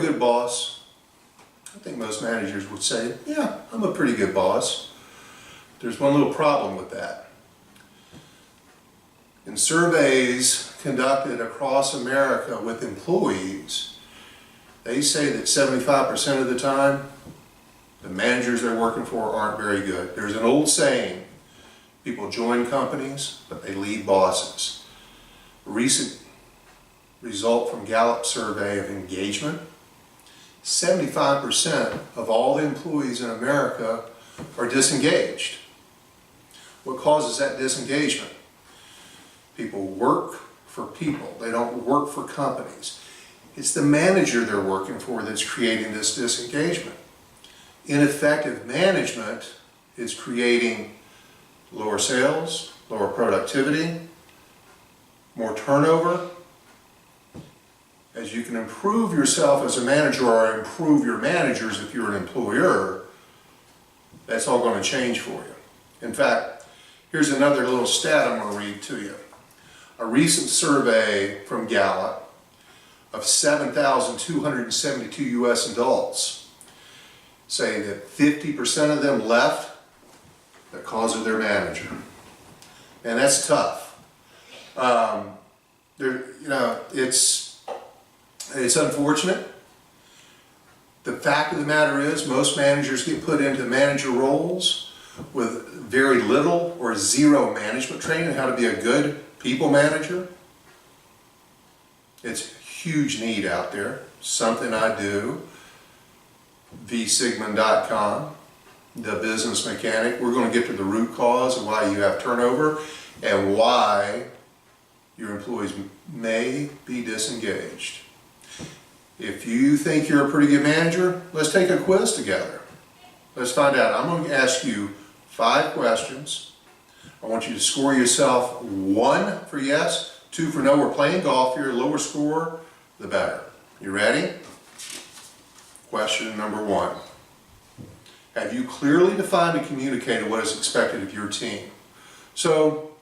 good boss? I think most managers would say, yeah, I'm a pretty good boss. There's one little problem with that. In surveys conducted across America with employees, they say that 75% of the time, the managers they're working for aren't very good. There's an old saying, people join companies, but they leave bosses. A recent result from Gallup survey of engagement, 75% of all the employees in America are disengaged. What causes that disengagement? People work for people. They don't work for companies. It's the manager they're working for that's creating this disengagement. Ineffective management is creating lower sales, lower productivity, more turnover. As you can improve yourself as a manager or improve your managers if you're an employer, that's all going to change for you. In fact, here's another little stat I'm going to read to you. A recent survey from Gallup of 7,272 U.S. adults say that 50% of them left because of their manager. And that's tough. It's unfortunate. The fact of the matter is most managers get put into manager roles with very little or zero management training, how to be a good people manager. It's a huge need out there. Something I do. vsigmund.com, the business mechanic. We're going to get to the root cause of why you have turnover and why your employees may be disengaged. If you think you're a pretty good manager, let's take a quiz together. Let's find out. I'm going to ask you 5 questions. I want you to score yourself 1 for yes, 2 for no. We're playing golf here. Lower score, the better. You ready? Question number 1. Have you clearly defined and communicated what is expected of your team? So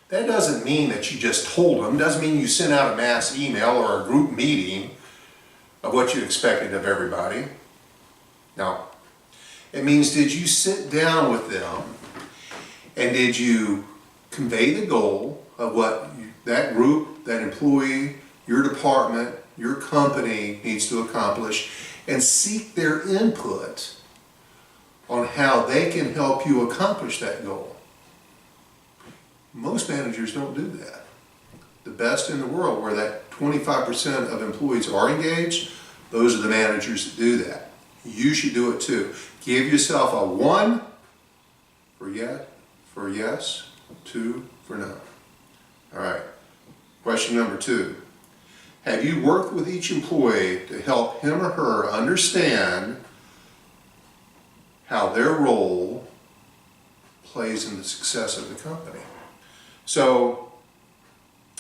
that doesn't mean that you just told them. Doesn't mean you sent out a mass email or a group meeting of what you expected of everybody. No. It means, did you sit down with them and did you convey the goal of what that group, that employee, your department, your company needs to accomplish, and seek their input on how they can help you accomplish that goal? Most managers don't do that. The best in the world, where that 25% of employees are engaged, those are the managers that do that. You should do it too. Give yourself a 1 for yes, 2 for no. All right. Question number 2. Have you worked with each employee to help him or her understand how their role plays in the success of the company? So,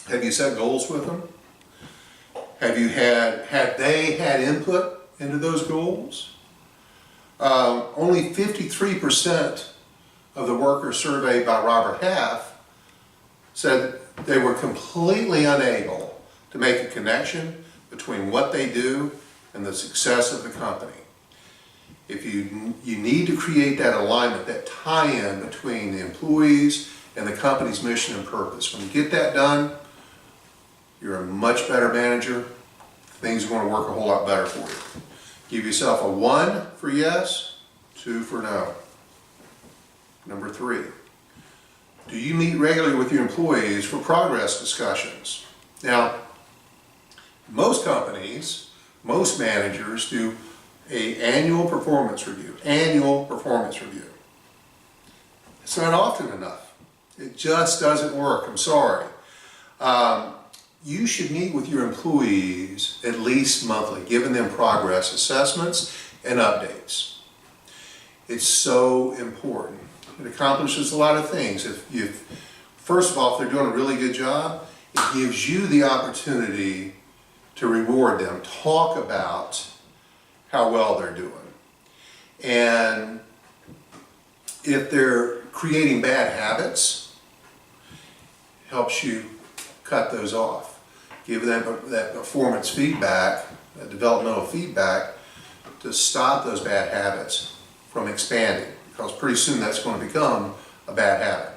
have you set goals with them? Have they had input into those goals? Only 53% of the workers surveyed by Robert Half said they were completely unable to make a connection between what they do and the success of the company. If you need to create that alignment, that tie-in between the employees and the company's mission and purpose. When you get that done, you're a much better manager. Things are going to work a whole lot better for you. Give yourself a 1 for yes, 2 for no. Number 3. Do you meet regularly with your employees for progress discussions? Now, most companies, most managers do an annual performance review. It's not often enough. It just doesn't work. I'm sorry. You should meet with your employees at least monthly, giving them progress assessments and updates. It's so important. It accomplishes a lot of things. First of all, if they're doing a really good job, it gives you the opportunity to reward them. Talk about how well they're doing. And if they're creating bad habits, helps you cut those off. Give them that performance feedback developmental feedback to stop those bad habits from expanding, because pretty soon that's going to become a bad habit.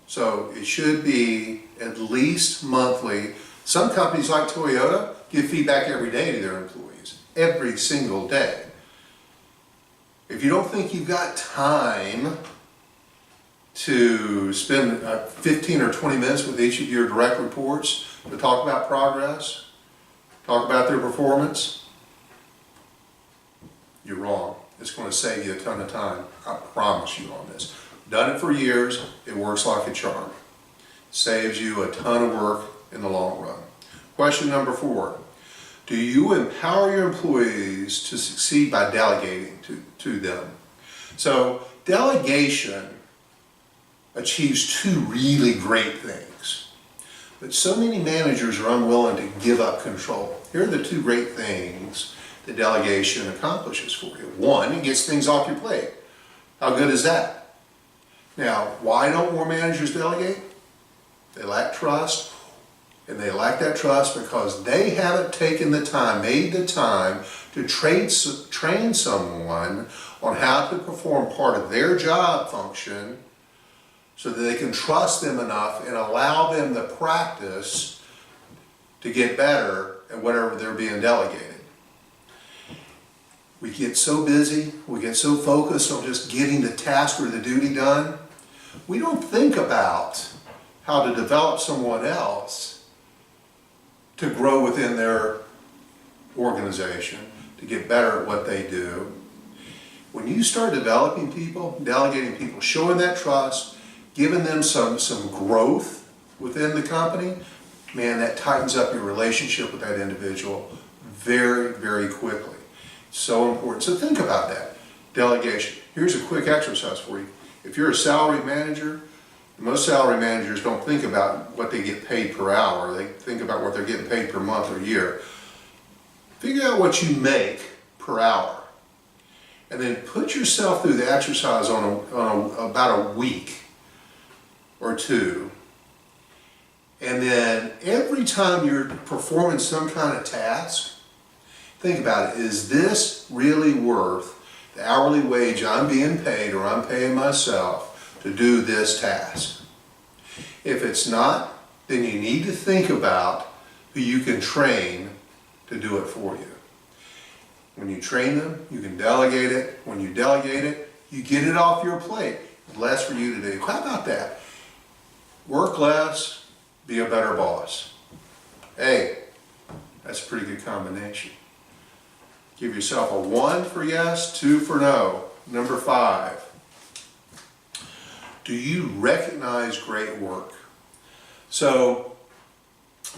So it should be at least monthly. Some companies like Toyota give feedback every day to their employees, every single day. If you don't think you've got time to spend 15 or 20 minutes with each of your direct reports to talk about progress, talk about their performance, you're wrong. It's going to save you a ton of time. I promise you on this. Done it for years. It works like a charm. Saves you a ton of work in the long run. Question number 4. Do you empower your employees to succeed by delegating to them? So delegation achieves 2 really great things. But so many managers are unwilling to give up control. Here are the 2 great things that delegation accomplishes for you. 1, it gets things off your plate. How good is that? Now, why don't more managers delegate? They lack trust, and they lack that trust because they haven't taken the time, made the time to train someone on how to perform part of their job function so that they can trust them enough and allow them the practice to get better at whatever they're being delegated. We get so busy, we get so focused on just getting the task or the duty done, we don't think about how to develop someone else to grow within their organization, to get better at what they do. When you start developing people, delegating people, showing that trust, giving them some growth within the company, man, that tightens up your relationship with that individual very, very quickly. So important. So think about that. Delegation. Here's a quick exercise for you. If you're a salary manager, most salary managers don't think about what they get paid per hour. They think about what they're getting paid per month or year. Figure out what you make per hour. And then put yourself through the exercise on about a week or 2. And then every time you're performing some kind of task, think about it. Is this really worth the hourly wage I'm being paid or I'm paying myself to do this task? If it's not, then you need to think about who you can train to do it for you. When you train them, you can delegate it. When you delegate it, you get it off your plate. Less for you to do. How about that? Work less, be a better boss. Hey, that's a pretty good combination. Give yourself a 1 for yes, 2 for no. Number 5. Do you recognize great work? So,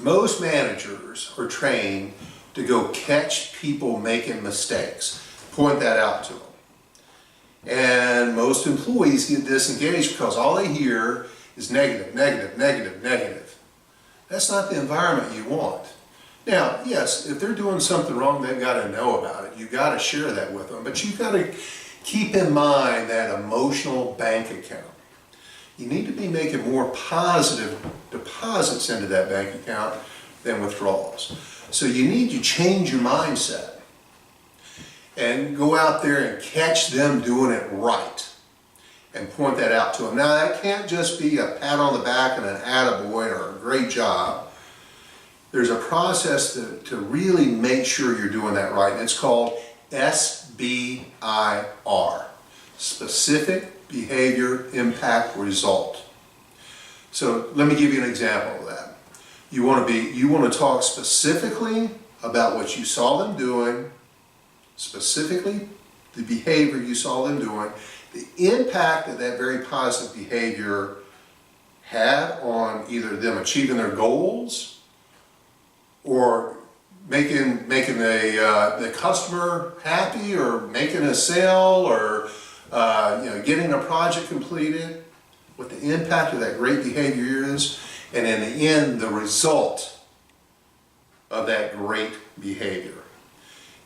most managers are trained to go catch people making mistakes. Point that out to them. And most employees get disengaged because all they hear is negative, negative, negative, negative. That's not the environment you want. Now, yes, if they're doing something wrong, they've got to know about it. You've got to share that with them. But you've got to keep in mind that emotional bank account. You need to be making more positive deposits into that bank account than withdrawals. So you need to change your mindset and go out there and catch them doing it right and point that out to them. Now, that can't just be a pat on the back and an attaboy or a great job. There's a process to really make sure you're doing that right, and it's called SBIR, Specific Behavior Impact Result. So let me give you an example of that. You want to talk specifically about what you saw them doing, specifically the behavior you saw them doing, the impact that that very positive behavior had on either them achieving their goals or making the customer happy, or making a sale, or getting a project completed, what the impact of that great behavior is, and in the end, the result of that great behavior.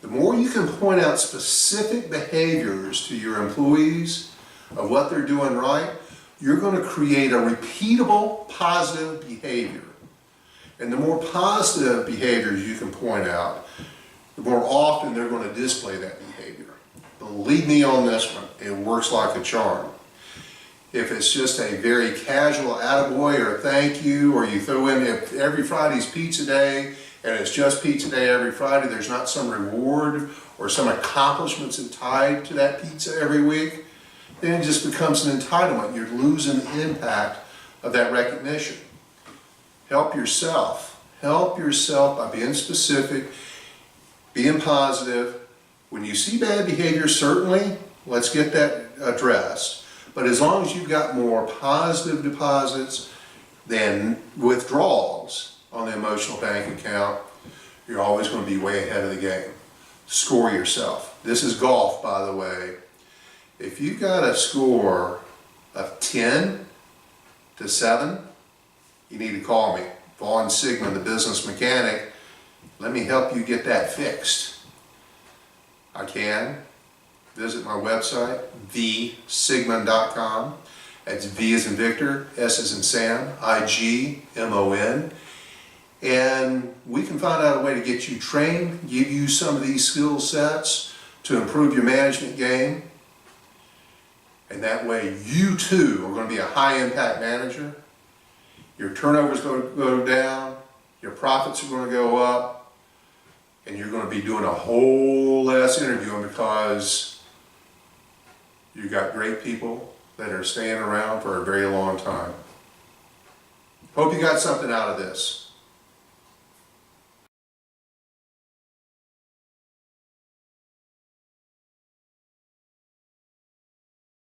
The more you can point out specific behaviors to your employees of what they're doing right, you're going to create a repeatable positive behavior. And the more positive behaviors you can point out, the more often they're going to display that behavior. Believe me on this one, it works like a charm. If it's just a very casual attaboy or thank you, or you throw in if every Friday's pizza day and it's just pizza day every Friday, there's not some reward or some accomplishments tied to that pizza every week, then it just becomes an entitlement. You're losing the impact of that recognition. Help yourself. Help yourself by being specific, being positive. When you see bad behavior, certainly, let's get that addressed. But as long as you've got more positive deposits than withdrawals on the emotional bank account, you're always going to be way ahead of the game. Score yourself. This is golf, by the way. If you've got a score of 10 to 7, you need to call me. Vaughn Sigmund, the business mechanic. Let me help you get that fixed. I can. Visit my website, vsigmund.com. That's V as in Victor, S as in Sam, IGMON. And we can find out a way to get you trained, give you some of these skill sets to improve your management game. And that way you too are going to be a high impact manager. Your turnover is going to go down, your profits are going to go up, and you're going to be doing a whole less interviewing because you got great people that are staying around for a very long time. Hope you got something out of this.